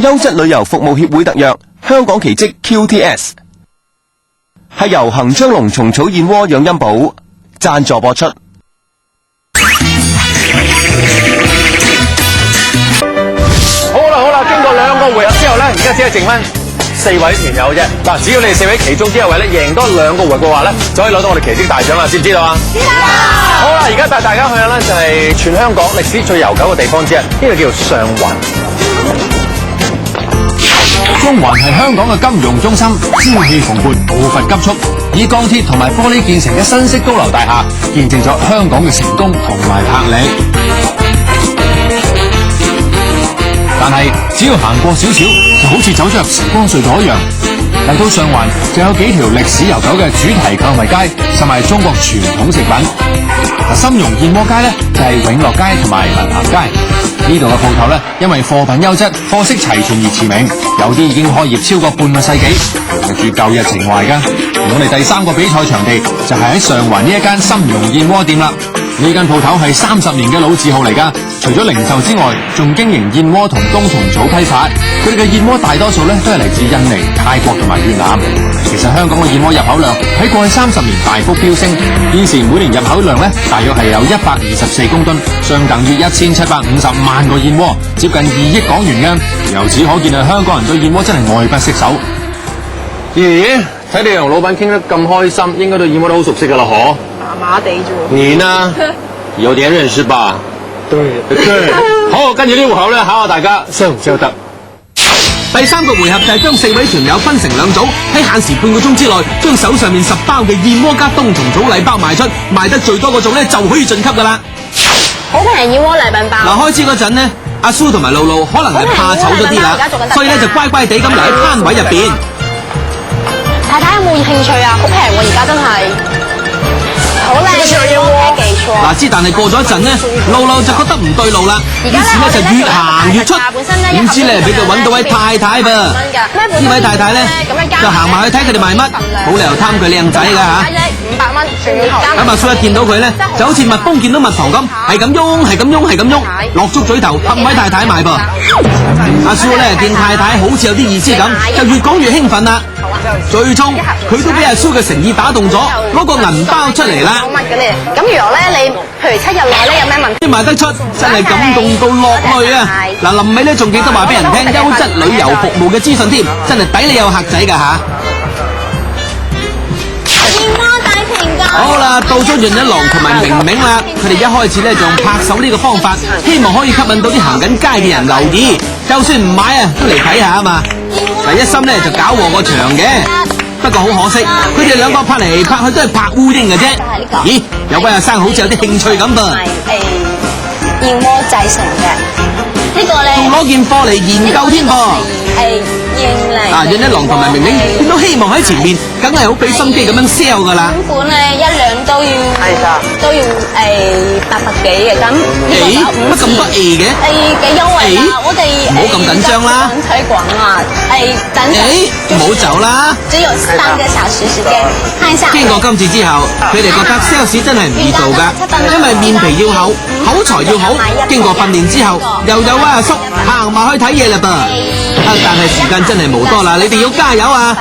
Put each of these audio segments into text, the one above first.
優質旅遊服務協會特約香港奇蹟 QTS 係由恒昌隆蟲草燕窩養陰寶贊助播出。好啦，經過2個回合之後咧，而家只係剩翻4位團友啫。嗱，只要你哋4位其中之一位咧贏多2個回合嘅話咧，就可以攞到我哋奇蹟大獎啦，知唔知道啊？知道。好啦，而家帶大家去咧就係全香港歷史最悠久嘅地方之一，呢個叫做上環。中環係香港嘅金融中心，朝氣蓬勃，步伐急速，以鋼鐵同埋玻璃建成嘅新式高樓大廈，見證咗香港嘅成功同埋魄力。但係只要行過少少，就好似走咗入時光隧道一樣。嚟到上環就有幾條歷史悠久嘅主題購物街，甚係中國傳統食品。參茸燕窩街咧就係永樂街同埋文咸街。呢度嘅鋪頭咧，因為貨品優質、貨色齊全而馳名，有啲已經開業超過半個世紀，有住舊日情懷㗎。我哋第3個比賽場地就係喺上環呢一間參茸燕窩店啦。呢間鋪頭係30年嘅老字號嚟㗎，除咗零售之外，仲經營燕窩同冬蟲草批發。佢哋嘅燕窩大多數咧都係嚟自印尼、泰國同埋越南。其實香港嘅燕窩入口量喺過去30年大幅飆升，現時每年入口量咧大約係有124公噸，相等於1750萬個燕窩，接近2億港元嘅。由此可見啊，香港人對燕窩真係愛不釋手。咦？睇你同老闆傾得咁開心，應該對燕窩都好熟悉㗎啦，嗬？麻地啫。你呢？有點認識吧？對。好，跟住呢戶口咧，考下大家識唔識得。第3個回合就係將4位團友分成2組，喺限時半個鐘之內，將手上面10包嘅燕窩加冬蟲草禮包賣出，賣得最多嗰種咧就可以晉級㗎啦。好平燕窩禮品包。嗱，開始嗰陣呢，阿蘇同埋露露可能係怕醜咗啲啦，所以咧就乖乖地咁留喺攤位入邊。太太有冇興趣啊？好平喎，而家真係。好靚嘅燕窩，記錯。嗱，之但係過咗一陣呢，露露就覺得唔對路啦，於是咧就越行越出，點知咧俾佢揾到位太太噃。呢位太太咧就行埋去睇佢哋賣乜，冇理由貪佢靚仔㗎嚇。500蚊，仲要加。咁阿蘇一見到佢咧，就好似蜜蜂見到蜜糖咁，係咁喐，係咁喐，係咁喐，落足嘴頭氹位太太賣噃。阿蘇咧見太太好似有啲意思咁，就越講越興奮啦。最終佢都俾阿蘇嘅誠意打動咗，攞個銀包出嚟啦。咁如果咧你譬如7日內咧有咩問題？賣得出真係感動到落淚啊！嗱，臨尾咧仲記得話俾人聽優質旅遊服務嘅資訊添，真係抵你有客仔㗎嚇！燕窩大平價。好啦，到咗潤一郎同埋明明啦，佢哋一開始咧就用拍手呢個方法，希望可以吸引到啲行緊街嘅人留意，就算唔買啊都嚟睇下啊嘛。第一心咧就搞和個場嘅，不過好可惜，佢哋2個拍嚟拍去都係拍烏蠅嘅啫。咦，有位阿生好似有啲興趣咁噃。燕窩製成嘅呢個咧，仲攞件貨嚟研究添噃。燕嚟。潤一郎同埋明明見到希望喺前面，梗係好俾心機咁樣 sell 噶啦。本咧1兩都要800幾嘅，咁乜咁多嘅？幾優惠啊！我哋唔好咁緊張啦。推廣啊，等唔好走啦。只有3個小時時間，看一下。經過今次之後，佢哋覺得 sales 真係唔易做㗎，因為面皮要厚，口才要好。經過訓練之後，又有位阿叔行埋去睇嘢啦噃。但係時間真係冇多啦，你哋要加油啊！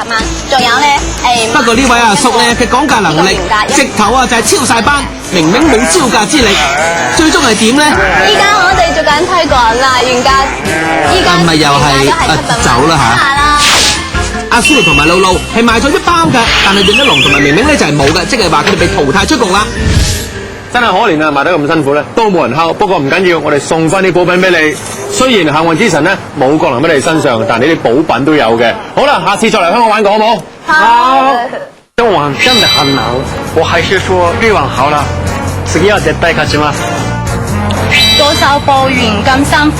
仲有咧，不過呢位阿叔咧嘅講價能力，直頭啊就係超晒班，明明冇招價之力，最終係點咧？依家我哋做緊推廣啦，原價依家咪又係走啦嚇！阿蘇同埋露露係賣咗1包㗎，但係潤一郎同埋明明咧就係冇㗎，即係話佢哋被淘汰出局啦。真係可憐啊！賣得咁辛苦咧，都冇人敲。不過唔緊要，我哋送翻啲補品俾你。雖然幸運之神咧冇降臨喺你身上，但係呢啲補品都有嘅。好啦，下次再嚟香港玩過好冇？好。中網真的很難，我還是說綠網好了。次要再帶佢去嗎？做手報員咁辛苦。